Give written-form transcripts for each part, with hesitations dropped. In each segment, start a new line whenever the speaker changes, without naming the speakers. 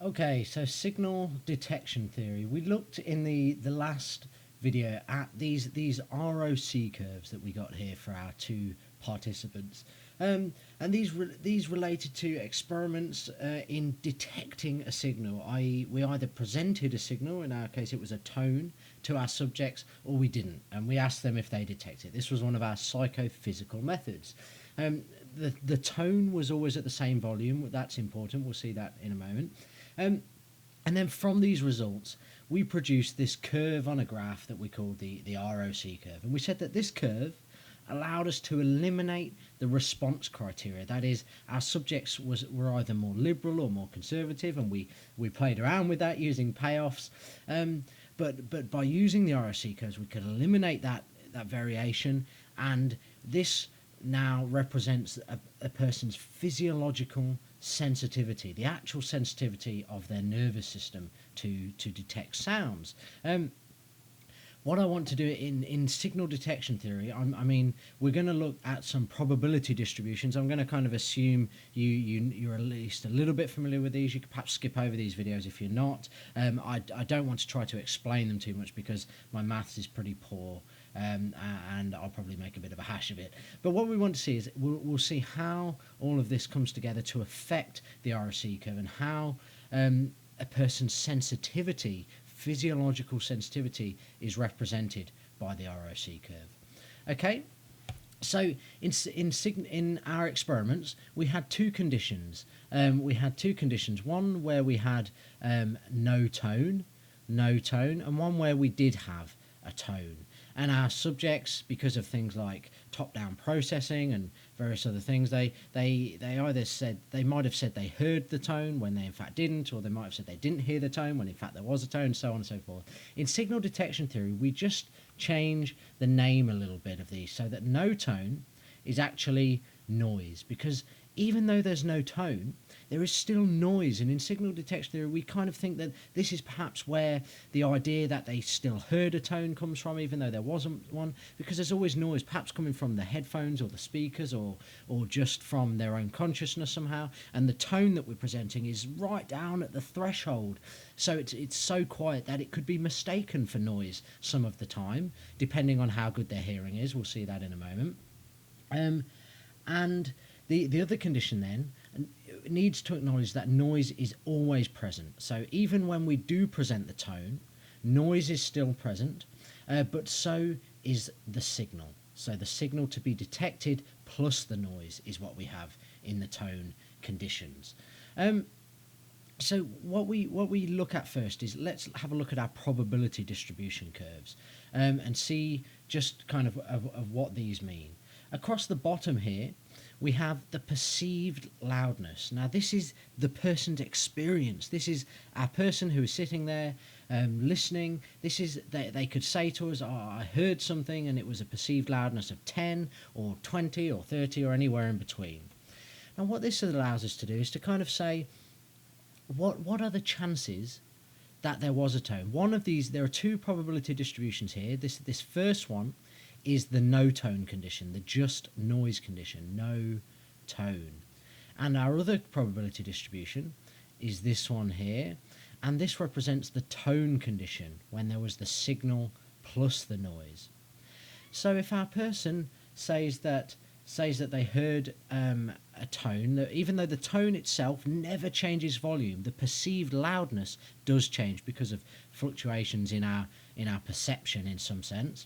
Okay, so signal detection theory. We looked in the last video at these ROC curves that we got here for our two participants, and these related to experiments in detecting a signal. I.e., we either presented a signal, in our case it was a tone, to our subjects, or we didn't, and we asked them if they detect it. This was one of our psychophysical methods. Um, the tone was always at the same volume. That's important. We'll see that in a moment. And then from these results, we produced this curve on a graph that we called the ROC curve. And we said that this curve allowed us to eliminate the response criteria. That is, our subjects were either more liberal or more conservative, and we played around with that using payoffs. But by using the ROC curves, we could eliminate that variation, and this now represents a person's physiological sensitivity, the actual sensitivity of their nervous system to detect sounds. What I want to do in signal detection theory, I mean, we're going to look at some probability distributions. I'm going to kind of assume you're at least a little bit familiar with these. You could perhaps skip over these videos if you're not. I don't want to try to explain them too much because my maths is pretty poor. And I'll probably make a bit of a hash of it. But what we want to see is we'll see how all of this comes together to affect the ROC curve, and how a person's sensitivity, physiological sensitivity, is represented by the ROC curve. Okay, so in our experiments, we had two conditions. One where we had no tone, and one where we did have a tone. And our subjects, because of things like top-down processing and various other things, they either said, they might have said they heard the tone when they in fact didn't, or they might have said they didn't hear the tone when in fact there was a tone, so on and so forth. In signal detection theory, we just change the name a little bit of these so that no tone is actually noise, because even though there's no tone, there is still noise. And in signal detection theory, we kind of think that this is perhaps where the idea that they still heard a tone comes from, even though there wasn't one, because there's always noise, perhaps coming from the headphones or the speakers, or just from their own consciousness somehow. And the tone that we're presenting is right down at the threshold, so it's so quiet that it could be mistaken for noise some of the time, depending on how good their hearing is. We'll see that in a moment. And the other condition then needs to acknowledge that noise is always present. So even when we do present the tone, noise is still present, but so is the signal. So the signal to be detected plus the noise is what we have in the tone conditions. So what we look at first is, let's have a look at our probability distribution curves, and see just kind of what these mean. Across the bottom here, we have the perceived loudness. Now, this is the person's experience. This is our person who is sitting there listening. This is, they could say to us, oh, I heard something and it was a perceived loudness of 10 or 20 or 30 or anywhere in between. Now, what this allows us to do is to kind of say, what are the chances that there was a tone? One of these, there are two probability distributions here. This first one is the no tone condition, the just noise condition, no tone. And our other probability distribution is this one here, and this represents the tone condition, when there was the signal plus the noise. So if our person says that they heard a tone, that even though the tone itself never changes volume, the perceived loudness does change because of fluctuations in our perception in some sense.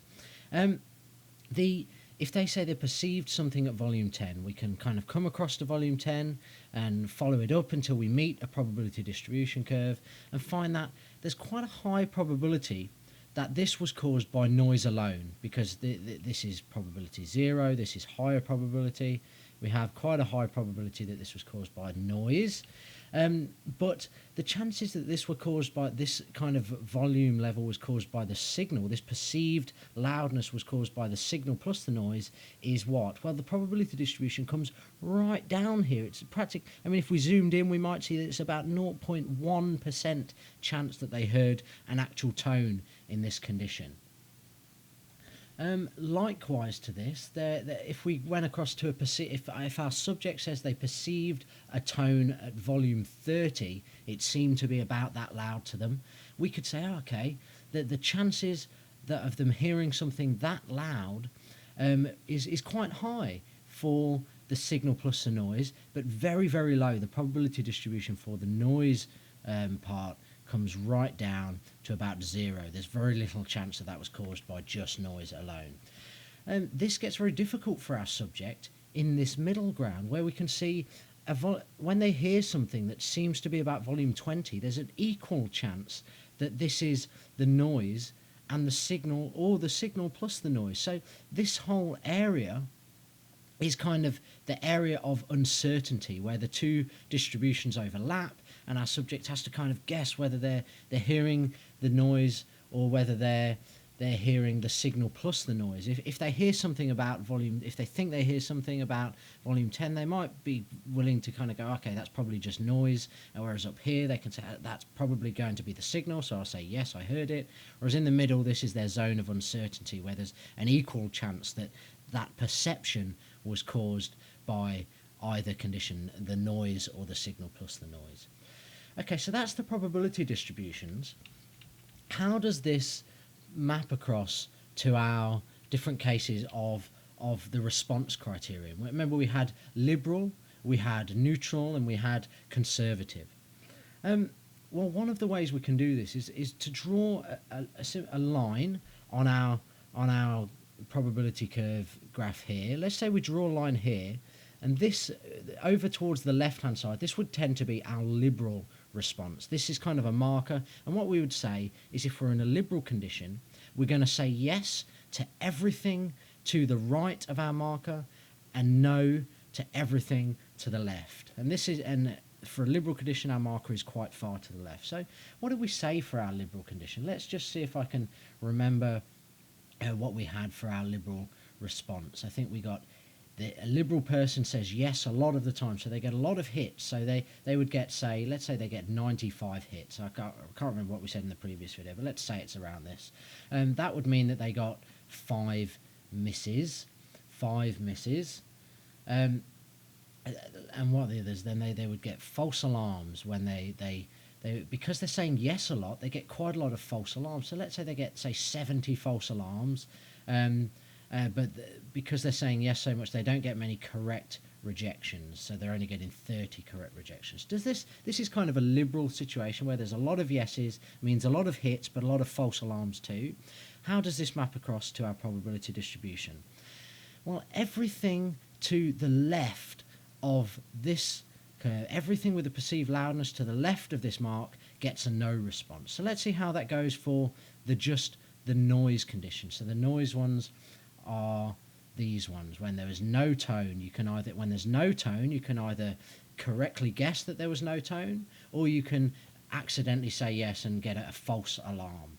If they say they perceived something at volume 10, we can kind of come across to volume 10 and follow it up until we meet a probability distribution curve and find that there's quite a high probability that this was caused by noise alone, because this is probability 0, this is higher probability. We have quite a high probability that this was caused by noise. But the chances that this were caused by this kind of volume level was caused by the signal, this perceived loudness was caused by the signal plus the noise, is what? Well, the probability distribution comes right down here. It's practically, I mean, if we zoomed in, we might see that it's about 0.1% chance that they heard an actual tone in this condition. Likewise to this, if we went across to if our subject says they perceived a tone at volume 30, it seemed to be about that loud to them, we could say, okay, that the chances of them hearing something that loud is quite high for the signal plus the noise, but very, very low. The probability distribution for the noise part comes right down to about 0. There's very little chance that was caused by just noise alone. This gets very difficult for our subject in this middle ground, where we can see when they hear something that seems to be about volume 20, there's an equal chance that this is the noise and the signal, or the signal plus the noise. So this whole area is kind of the area of uncertainty, where the two distributions overlap, and our subject has to kind of guess whether they're hearing the noise or whether they're hearing the signal plus the noise. If they hear something about volume, if they think they hear something about volume 10, they might be willing to kind of go, okay, that's probably just noise. Whereas up here, they can say that's probably going to be the signal, so I'll say yes, I heard it. Whereas in the middle, this is their zone of uncertainty, where there's an equal chance that that perception was caused by either condition, the noise or the signal plus the noise. Okay, so that's the probability distributions. How does this map across to our different cases of the response criterion? Remember, we had liberal, we had neutral, and we had conservative. Well, one of the ways we can do this is to draw a line on our probability curve graph here. Let's say we draw a line here, and this over towards the left hand side, this would tend to be our liberal response. This is kind of a marker, and what we would say is, if we're in a liberal condition, we're going to say yes to everything to the right of our marker and no to everything to the left. And for a liberal condition, our marker is quite far to the left. So what did we say for our liberal condition? Let's just see if I can remember what we had for our liberal response. I think we got a liberal person says yes a lot of the time, so they get a lot of hits. So they would get, say, let's say they get 95 hits. I can't remember what we said in the previous video, but let's say it's around this. That would mean that they got 5 misses. And what are the others? Then they would get false alarms when they because they're saying yes a lot, they get quite a lot of false alarms. So let's say they get, say, 70 false alarms. But because they're saying yes so much, they don't get many correct rejections, so they're only getting 30 correct rejections. This is kind of a liberal situation where there's a lot of yeses, means a lot of hits, but a lot of false alarms too. How does this map across to our probability distribution? Well, everything to the left of this curve, everything with a perceived loudness to the left of this mark gets a no response. So let's see how that goes for the noise condition. So the noise ones are these ones. When there is no tone, you can either correctly guess that there was no tone, or you can accidentally say yes and get a false alarm.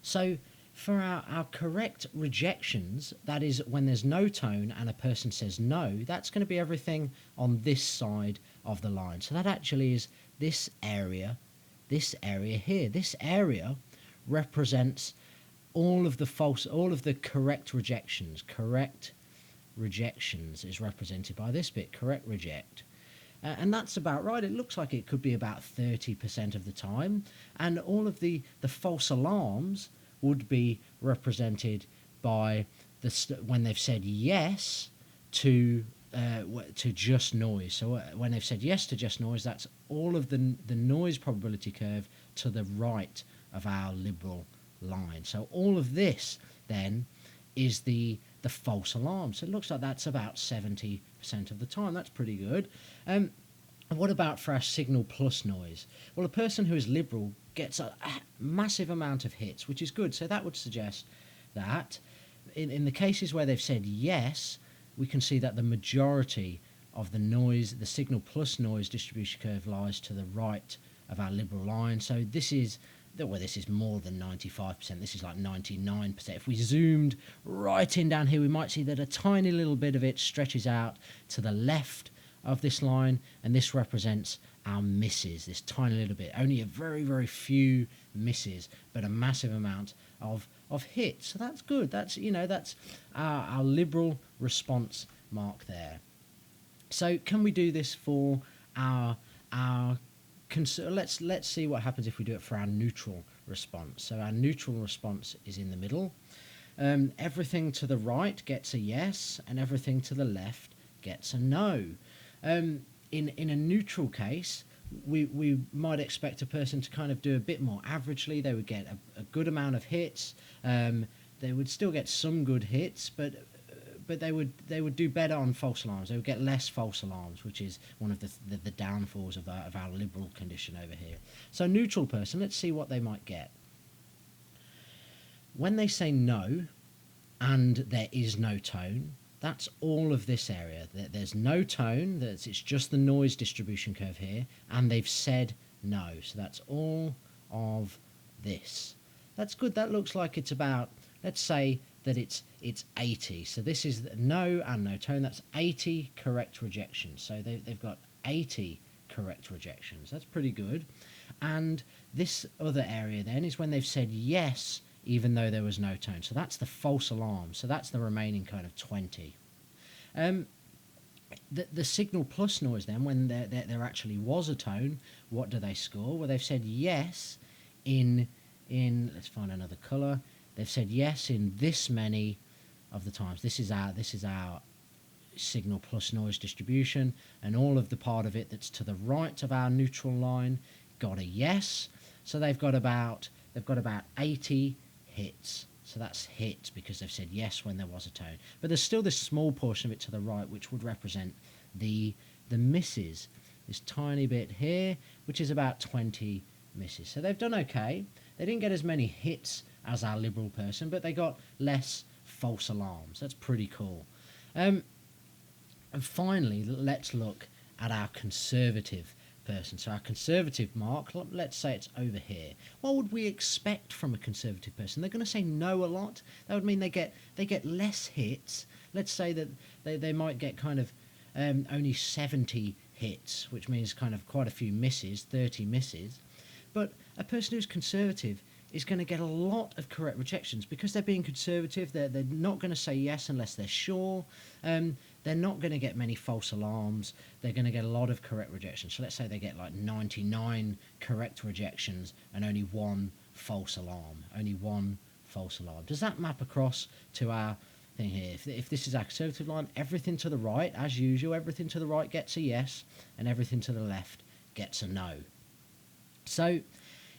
So for our correct rejections, that is when there's no tone and a person says no, that's going to be everything on this side of the line. So that actually is this area here. This area represents all of the correct rejections. Correct rejections is represented by this bit, correct reject. And that's about right. It looks like it could be about 30% of the time. And all of the false alarms would be represented by when they've said yes to just noise. So when they've said yes to just noise, that's all of the noise probability curve to the right of our liberal line. So all of this then is the false alarm. So it looks like that's about 70% of the time. That's pretty good. And what about for our signal plus noise? Well, a person who is liberal gets a massive amount of hits, which is good. So that would suggest that in the cases where they've said yes, we can see that the majority of the noise, the signal plus noise distribution curve, lies to the right of our liberal line. So this is more than 95%. This is like 99%. If we zoomed right in down here, we might see that a tiny little bit of it stretches out to the left of this line, and this represents our misses, this tiny little bit. Only a very, very few misses, but a massive amount of hits. So that's good. That's, that's our liberal response mark there. So can we do this for our let's see what happens if we do it for our neutral response. So our neutral response is in the middle. Everything to the right gets a yes, and everything to the left gets a no. In a neutral case, we might expect a person to kind of do a bit more averagely. They would get a good amount of hits. They would still get some good hits, but they would do better on false alarms. They would get less false alarms, which is one of the downfalls of our liberal condition over here. So neutral person, let's see what they might get. When they say no, and there is no tone, that's all of this area. There's no tone, it's just the noise distribution curve here, and they've said no. So that's all of this. That's good. That looks like it's about, let's say that it's 80. So this is no and no tone. That's 80 correct rejections. So they've got 80 correct rejections. That's pretty good. And this other area then is when they've said yes, even though there was no tone. So that's the false alarm. So that's the remaining kind of 20. The signal plus noise then, when there actually was a tone, what do they score? Well, they've said yes in let's find another colour. They've said yes in this many of the times. This is our signal plus noise distribution, and all of the part of it that's to the right of our neutral line got a yes. So they've got about 80 hits. So that's hits because they've said yes when there was a tone. But there's still this small portion of it to the right which would represent the misses. This tiny bit here, which is about 20 misses. So they've done okay. They didn't get as many hits as our liberal person, but they got less false alarms. That's pretty cool. And finally, let's look at our conservative person. So our conservative mark, let's say it's over here. What would we expect from a conservative person? They're going to say no a lot. That would mean they get less hits. Let's say that they might get kind of only 70 hits, which means kind of quite a few misses, 30 misses. But a person who's conservative is going to get a lot of correct rejections because they're being conservative. They're not going to say yes unless they're sure. They're not going to get many false alarms. They're going to get a lot of correct rejections. So let's say they get like 99 correct rejections and only one false alarm. Only one false alarm. Does that map across to our thing here? If this is our conservative line, everything to the right, as usual, everything to the right gets a yes, and everything to the left gets a no. So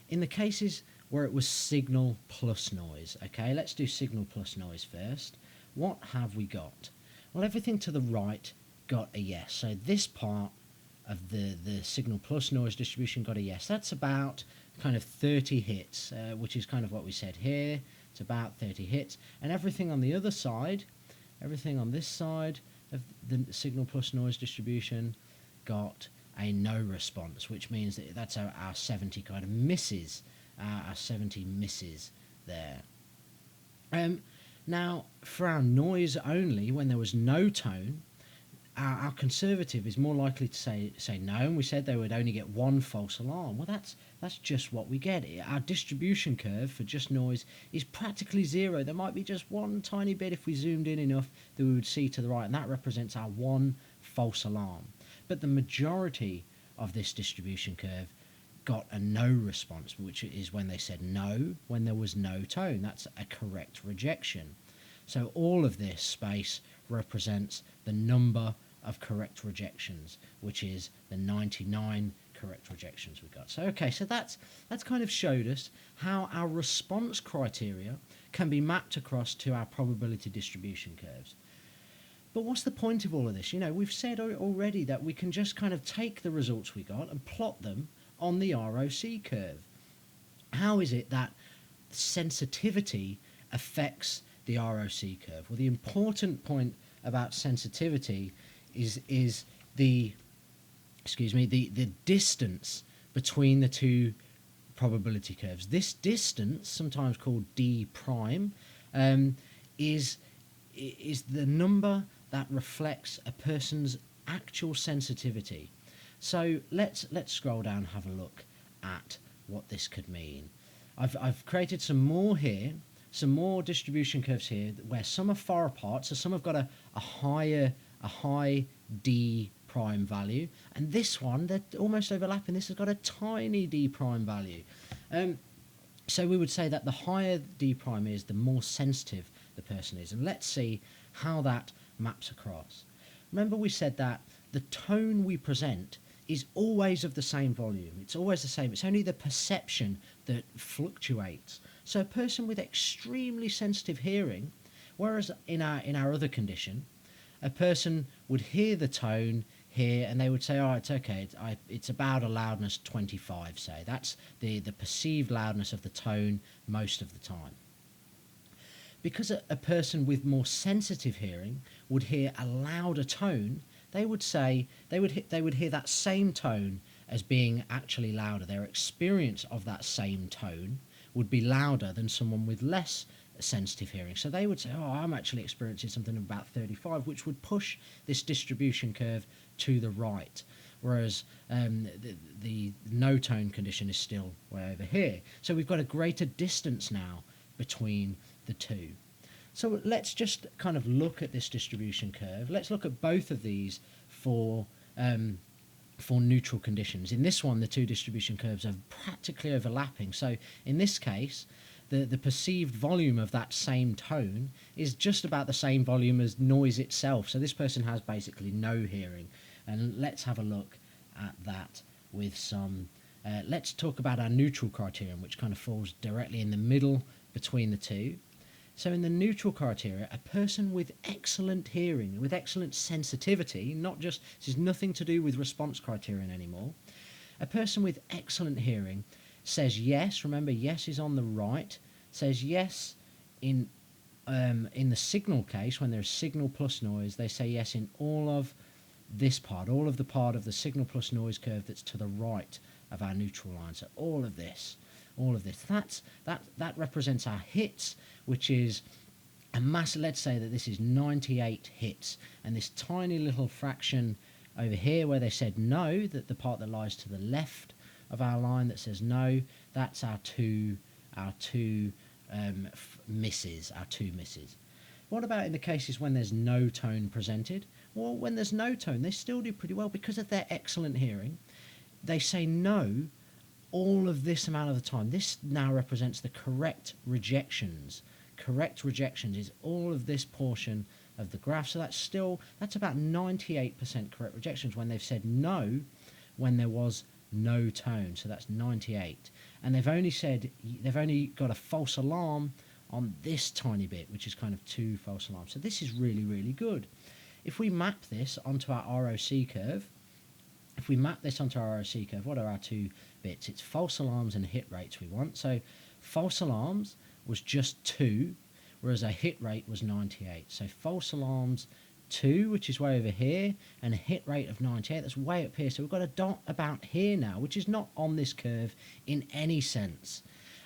in the cases where it was signal plus noise, okay, let's do signal plus noise first. What have we got? Well, everything to the right got a yes. So this part of the signal plus noise distribution got a yes. That's about kind of 30 hits, which is kind of what we said here. It's about 30 hits. And everything on the other side, everything on this side of the signal plus noise distribution got a no response, which means that that's our 70 kind of misses, our 70 misses there. Now, for our noise only, when there was no tone, our conservative is more likely to say no, and we said they would only get one false alarm. Well, that's just what we get. Our distribution curve for just noise is practically zero. There might be just one tiny bit if we zoomed in enough that we would see to the right, and that represents our one false alarm. But the majority of this distribution curve got a no response, which is when they said no, when there was no tone. That's a correct rejection. So all of this space represents the number of correct rejections, which is the 99 correct rejections we got. So okay, so that's kind of showed us how our response criteria can be mapped across to our probability distribution curves. But what's the point of all of this? We've said already that we can just kind of take the results we got and plot them on the ROC curve. How is it that sensitivity affects the ROC curve? Well, the important point about sensitivity is the distance between the two probability curves. This distance, sometimes called d prime, is the number that reflects a person's actual sensitivity. So let's scroll down and have a look at what this could mean. I've created some more here, some more distribution curves here where some are far apart, so some have got a high D prime value, and this one, they're almost overlapping. This has got a tiny D prime value. So we would say that the higher D prime is, the more sensitive the person is. And let's see how that maps across. Remember we said that the tone we present is always of the same volume. It's always the same. It's only the perception that fluctuates. So a person with extremely sensitive hearing, whereas in our other condition, a person would hear the tone here and they would say, oh, it's okay, it's about a loudness 25, say. That's the perceived loudness of the tone most of the time. Because a person with more sensitive hearing would hear a louder tone, they would say they would hear that same tone as being actually louder. Their experience of that same tone would be louder than someone with less sensitive hearing. So they would say, oh, I'm actually experiencing something about 35, which would push this distribution curve to the right, whereas the no tone condition is still way over here. So we've got a greater distance now between the two. So let's just kind of look at this distribution curve. Let's look at both of these for neutral conditions. In this one, the two distribution curves are practically overlapping. So in this case, the perceived volume of that same tone is just about the same volume as noise itself. So this person has basically no hearing. And let's have a look at that with some... let's talk about our neutral criterion, which kind of falls directly in the middle between the two. So in the neutral criteria, a person with excellent hearing, with excellent sensitivity, not just, this is nothing to do with response criterion anymore, a person with excellent hearing says yes, remember yes is on the right, says yes in the signal case, when there's signal plus noise, they say yes in all of this part, all of the part of the signal plus noise curve that's to the right of our neutral line. So all of this, that represents our hits, which is a mass. Let's say that this is 98 hits, and this tiny little fraction over here where they said no, that the part that lies to the left of our line that says no, that's our two misses. What about in the cases when there's no tone presented? Well, when there's no tone, they still do pretty well because of their excellent hearing. They say no all of this amount of the time. This now represents the correct rejections. Correct rejections is all of this portion of the graph. So that's about 98% correct rejections when they've said no when there was no tone. So that's 98. And they've only got a false alarm on this tiny bit, which is kind of 2 false alarms. So this is really, really good. If we map this onto our ROC curve, what are our 2 bits? It's false alarms and hit rates we want. So false alarms was just 2, whereas a hit rate was 98. So false alarms 2, which is way over here, and a hit rate of 98, that's way up here. So we've got a dot about here now, which is not on this curve in any sense.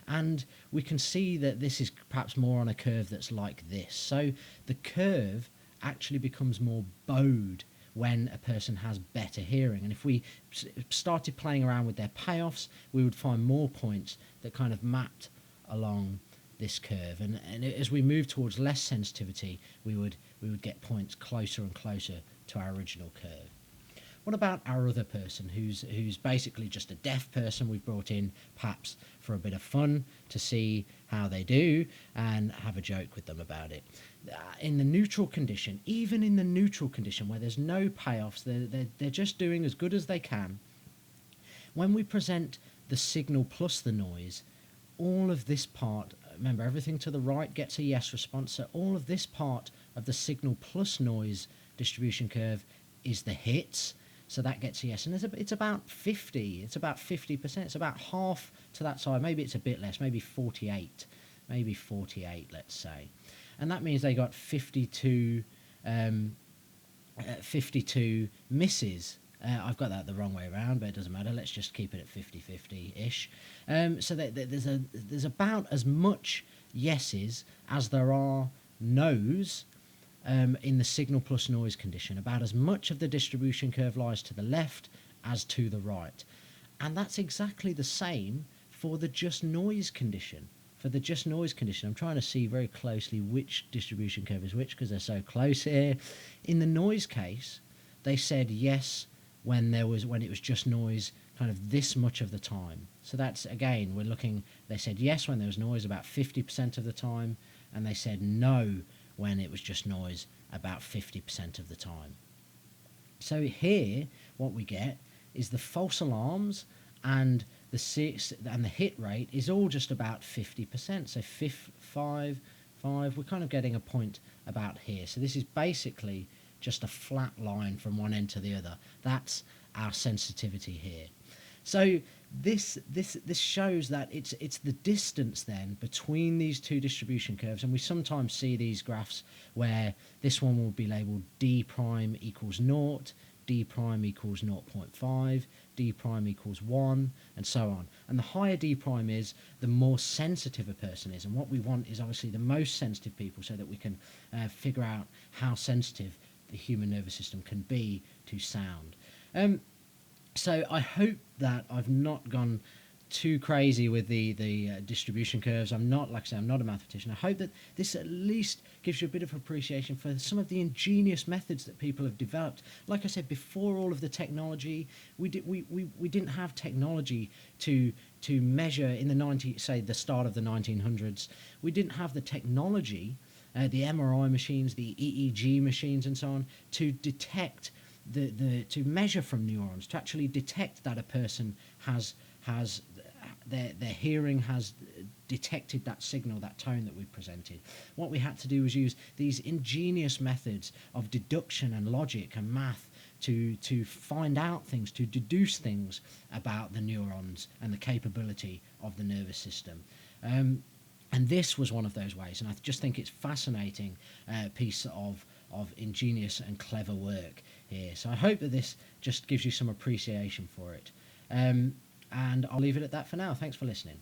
And we can see that this is perhaps more on a curve that's like this. So the curve actually becomes more bowed when a person has better hearing. And if we started playing around with their payoffs, we would find more points that kind of mapped along this curve. And as we move towards less sensitivity, we would get points closer and closer to our original curve. What about our other person who's basically just a deaf person we've brought in perhaps for a bit of fun to see how they do and have a joke with them about it? In the neutral condition, even in the neutral condition where there's no payoffs, they're just doing as good as they can. When we present the signal plus the noise, all of this part, remember everything to the right gets a yes response, so all of this part of the signal plus noise distribution curve is the hits. So that gets a yes, and it's about 50. It's about 50%. It's about half to that side. Maybe it's a bit less. Maybe 48. Maybe 48. Let's say, and that means they got 52 misses. I've got that the wrong way around, but it doesn't matter. Let's just keep it at 50-50-ish. So there's about as much yeses as there are no's in the signal plus noise condition. About as much of the distribution curve lies to the left as to the right. And that's exactly the same for the just noise condition. For the just noise condition, I'm trying to see very closely which distribution curve is which because they're so close here. In the noise case, they said yes when it was just noise kind of this much of the time. So that's, again, we're looking, they said yes when there was noise about 50% of the time, and they said no when it was just noise about 50% of the time. So here, what we get is the false alarms and the hit rate is all just about 50%. So 5, we're kind of getting a point about here. So this is basically just a flat line from one end to the other. That's our sensitivity here. So this shows that it's the distance then between these two distribution curves, and we sometimes see these graphs where this one will be labelled d prime equals 0, d prime equals 0.5, d prime equals 1, and so on. And the higher d prime is, the more sensitive a person is. And what we want is obviously the most sensitive people, so that we can figure out how sensitive the human nervous system can be to sound. So I hope that I've not gone too crazy with the distribution curves. I'm not, like I say, I'm not a mathematician. I hope that this at least gives you a bit of appreciation for some of the ingenious methods that people have developed. Like I said, before all of the technology, we didn't have technology to measure in the start of the 1900s. We didn't have the technology, the MRI machines, the EEG machines, and so on, to detect to measure from neurons, to actually detect that a person has their hearing has detected that signal, that tone that we presented. What we had to do was use these ingenious methods of deduction and logic and math to find out things, to deduce things about the neurons and the capability of the nervous system. And this was one of those ways, and I just think it's fascinating piece of ingenious and clever work here. So I hope that this just gives you some appreciation for it. And I'll leave it at that for now. Thanks for listening.